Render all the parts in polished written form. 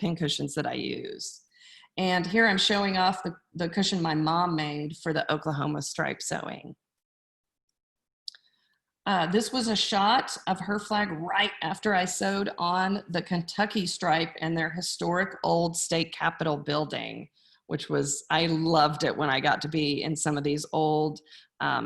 pin cushions that I use. And here I'm showing off the cushion my mom made for the Oklahoma stripe sewing. This was a shot of her flag right after I sewed on the Kentucky stripe in their historic old state capitol building, which was, I loved it when I got to be in some of these old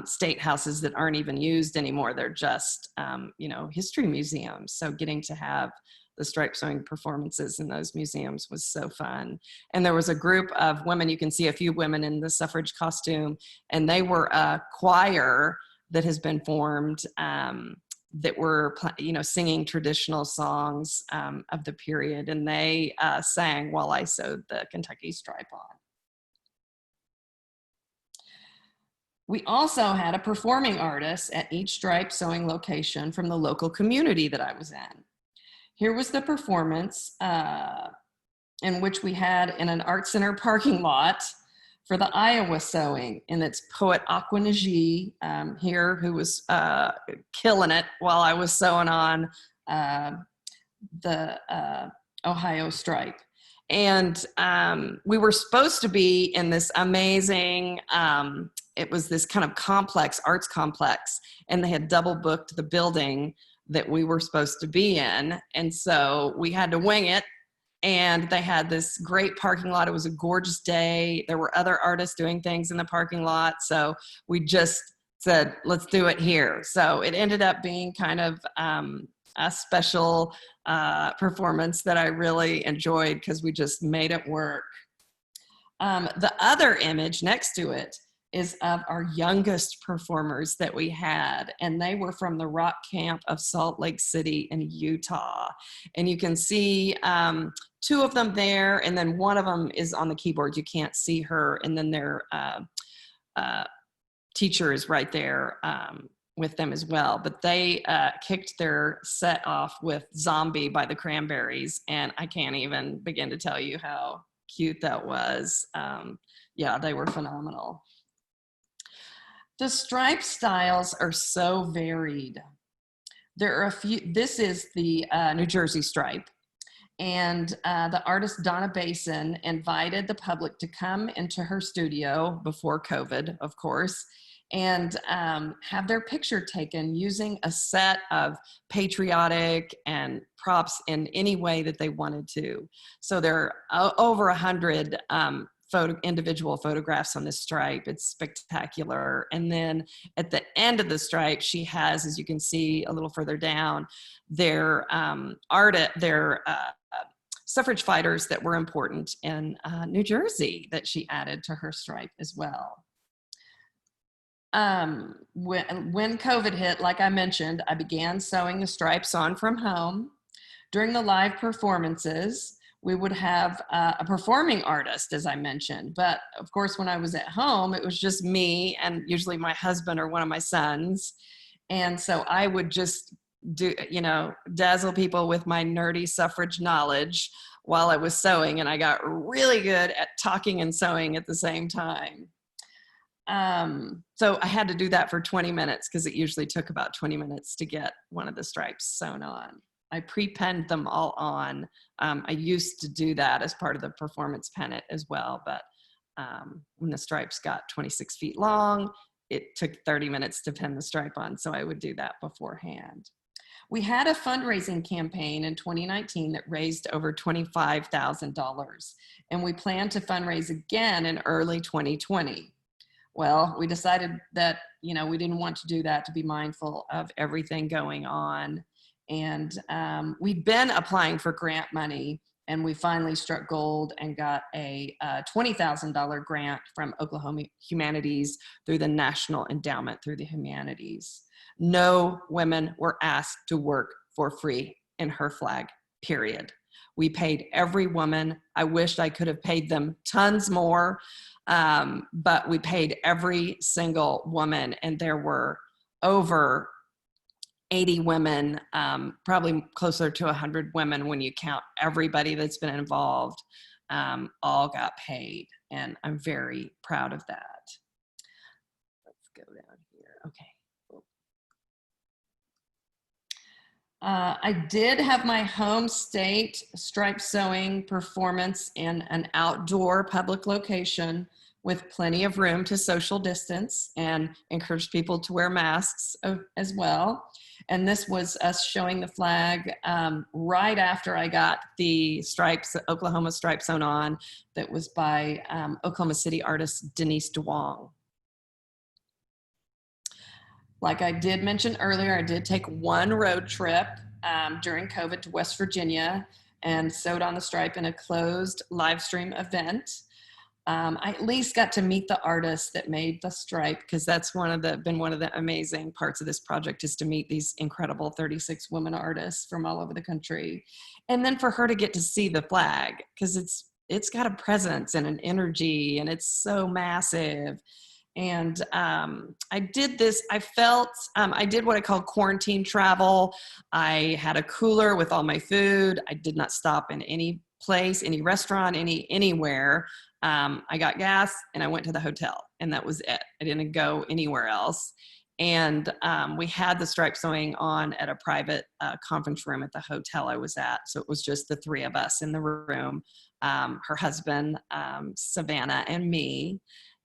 state houses that aren't even used anymore. They're just, you know, history museums. So getting to have the stripe sewing performances in those museums was so fun. And there was a group of women, you can see a few women in the suffrage costume, and they were a choir that has been formed that were, you know, singing traditional songs of the period, and they sang while I sewed the Kentucky stripe on. We also had a performing artist at each stripe sewing location from the local community that I was in. Here was the performance in which we had in an art center parking lot for the Iowa sewing, and it's poet Aqua Najee here, who was killing it while I was sewing on the Ohio stripe. And we were supposed to be in this amazing, it was this kind of complex, arts complex, and they had double booked the building that we were supposed to be in. And so we had to wing it. And they had this great parking lot. It was a gorgeous day. There were other artists doing things in the parking lot. So we just said, let's do it here. So it ended up being kind of a special performance that I really enjoyed because we just made it work. The other image next to it is of our youngest performers that we had, and they were from the Rock Camp of Salt Lake City in Utah. And you can see two of them there, and then one of them is on the keyboard. You can't see her, and then their teacher is right there with them as well. But they kicked their set off with Zombie by the Cranberries, and I can't even begin to tell you how cute that was. Yeah, they were phenomenal. The stripe styles are so varied. There are a few, this is the New Jersey stripe. And the artist Donna Basin invited the public to come into her studio before COVID, of course, and have their picture taken using a set of patriotic and props in any way that they wanted to. So there are over 100 individual photographs on this stripe. It's spectacular. And then at the end of the stripe, she has, as you can see a little further down, their suffrage fighters that were important in New Jersey that she added to her stripe as well. When COVID hit, like I mentioned, I began sewing the stripes on from home. During the live performances, we would have a performing artist, as I mentioned. But of course, when I was at home, it was just me and usually my husband or one of my sons. And so I would just do, you know, dazzle people with my nerdy suffrage knowledge while I was sewing. And I got really good at talking and sewing at the same time. So I had to do that for 20 minutes because it usually took about 20 minutes to get one of the stripes sewn on. I pre-penned them all on. I used to do that as part of the performance pennant as well, but when the stripes got 26 feet long, it took 30 minutes to pin the stripe on, so I would do that beforehand. We had a fundraising campaign in 2019 that raised over $25,000, and we plan to fundraise again in early 2020. Well, we decided that, you know, we didn't want to do that, to be mindful of everything going on. And we've been applying for grant money, and we finally struck gold and got a $20,000 grant from Oklahoma Humanities through the National Endowment through the Humanities. No women were asked to work for free in her flag, period. We paid every woman. I wished I could have paid them tons more, but we paid every single woman, and there were over 80 women, probably closer to 100 women when you count everybody that's been involved, all got paid, and I'm very proud of that. Let's go down here. Okay. I did have my home state stripe sewing performance in an outdoor public location with plenty of room to social distance and encourage people to wear masks as well. And this was us showing the flag right after I got the stripes, Oklahoma stripe sewn on, that was by Oklahoma City artist Denise DeWong. Like I did mention earlier, I did take one road trip during COVID to West Virginia and sewed on the stripe in a closed live stream event. I at least got to meet the artists that made the stripe, because that's been one of the amazing parts of this project, is to meet these incredible 36 women artists from all over the country. And then for her to get to see the flag, because it's got a presence and an energy, and it's so massive. And I did this, I did what I call quarantine travel. I had a cooler with all my food. I did not stop in any place, any restaurant, anywhere. I got gas and I went to the hotel, and that was it. I didn't go anywhere else. And we had the stripe sewing on at a private conference room at the hotel I was at. So it was just the three of us in the room, her husband, Savannah, and me.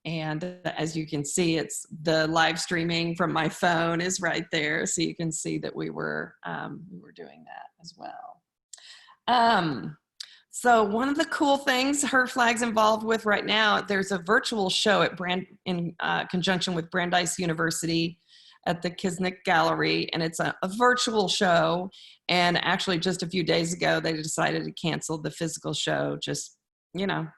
And as you can see, it's the live streaming from my phone is right there. So you can see that we were doing that as well. So one of the cool things Her Flag's involved with right now, there's a virtual show at in conjunction with Brandeis University at the Kisnick Gallery, and it's a virtual show. And actually just a few days ago, they decided to cancel the physical show, just,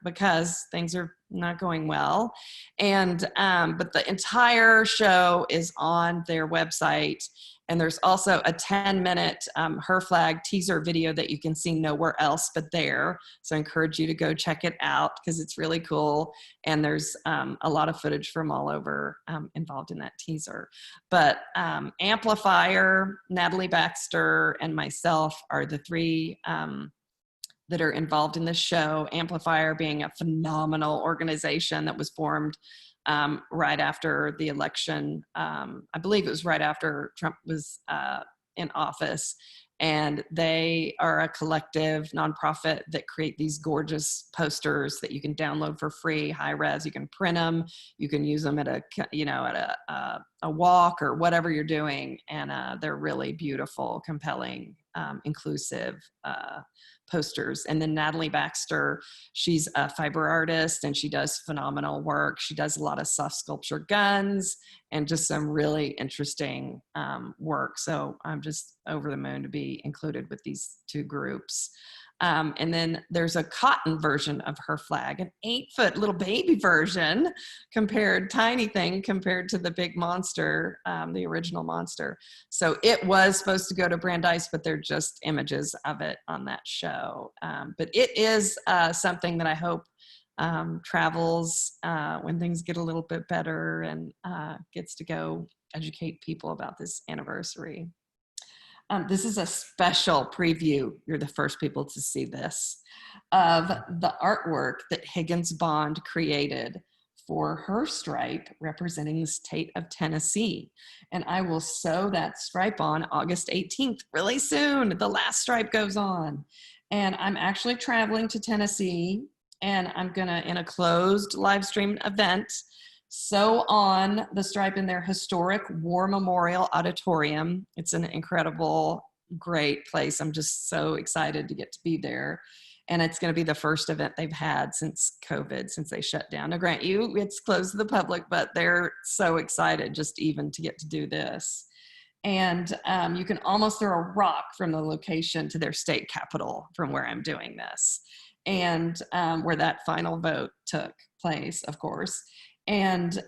because things are not going well. And, but the entire show is on their website. And there's also a 10-minute Her Flag teaser video that you can see nowhere else but there. So I encourage you to go check it out, because it's really cool. And there's a lot of footage from all over involved in that teaser. But Amplifier, Natalie Baxter, and myself are the three that are involved in this show. Amplifier being a phenomenal organization that was formed right after the election. I believe it was right after Trump was in office. And they are a collective nonprofit that create these gorgeous posters that you can download for free, high res. You can print them, you can use them at a walk or whatever you're doing. And they're really beautiful, compelling, inclusive posters. And then Natalie Baxter, she's a fiber artist and she does phenomenal work. She does a lot of soft sculpture guns and just some really interesting work. So I'm just over the moon to be included with these two groups. And then there's a cotton version of Her Flag, an 8-foot little baby version, tiny thing compared to the big monster, the original monster. So it was supposed to go to Brandeis, but they're just images of it on that show. But it is something that I hope travels when things get a little bit better, and gets to go educate people about this anniversary. This is a special preview. You're the first people to see this, of the artwork that Higgins Bond created for her stripe representing the state of Tennessee. And I will sew that stripe on August 18th, really soon. The last stripe goes on. And I'm actually traveling to Tennessee, and I'm gonna, in a closed live stream event, sew on the stripe in their historic War Memorial Auditorium. It's an incredible, great place. I'm just so excited to get to be there. And it's going to be the first event they've had since COVID, since they shut down. Now, grant you, it's closed to the public, but they're so excited just even to get to do this. And you can almost throw a rock from the location to their state capitol from where I'm doing this, and where that final vote took place, of course. And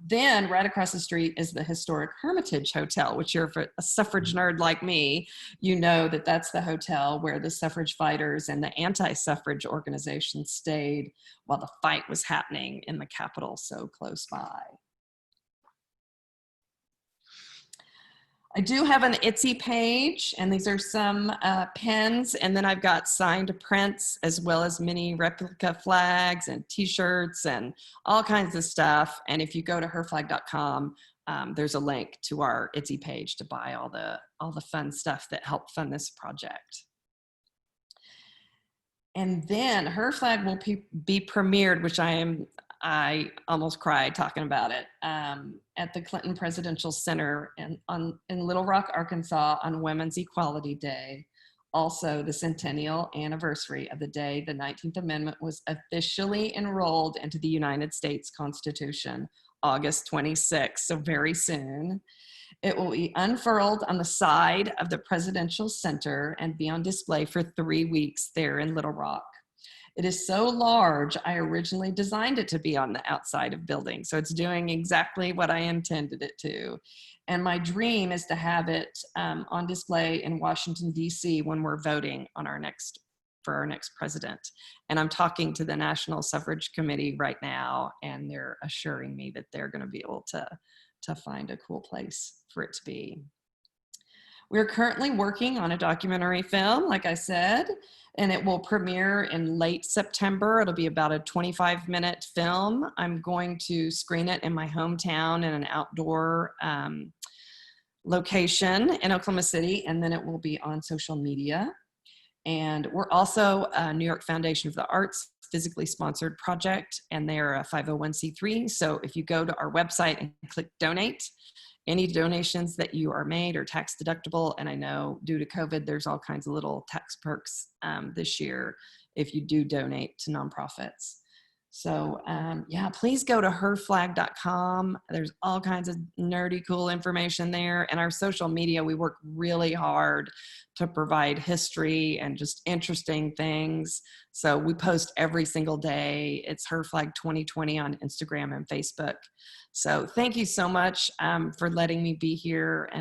then right across the street is the historic Hermitage Hotel, which you're a suffrage nerd like me, you know that that's the hotel where the suffrage fighters and the anti-suffrage organizations stayed while the fight was happening in the Capitol so close by. I do have an Etsy page, and these are some pens, and then I've got signed prints as well as mini replica flags and t-shirts and all kinds of stuff. And if you go to herflag.com, there's a link to our Etsy page to buy all the fun stuff that helped fund this project. And then Her Flag will be premiered, which I almost cried talking about it, at the Clinton Presidential Center in Little Rock, Arkansas on Women's Equality Day. Also, the centennial anniversary of the day the 19th Amendment was officially enrolled into the United States Constitution, August 26th, so very soon. It will be unfurled on the side of the Presidential Center and be on display for 3 weeks there in Little Rock. It is so large, I originally designed it to be on the outside of buildings, so it's doing exactly what I intended it to. And my dream is to have it on display in Washington, D.C. when we're voting on for our next president. And I'm talking to the National Suffrage Committee right now, and they're assuring me that they're going to be able to find a cool place for it to be. We're currently working on a documentary film, like I said, and it will premiere in late September. It'll be about a 25-minute film. I'm going to screen it in my hometown in an outdoor location in Oklahoma City, and then it will be on social media. And we're also a New York Foundation for the Arts physically sponsored project, and they're a 501c3. So if you go to our website and click donate, any donations that you are made are tax deductible. And I know due to COVID, there's all kinds of little tax perks this year if you do donate to nonprofits. So yeah, please go to herflag.com. There's all kinds of nerdy, cool information there. And our social media, we work really hard to provide history and just interesting things. So we post every single day. It's HerFlag 2020 on Instagram and Facebook. So thank you so much for letting me be here and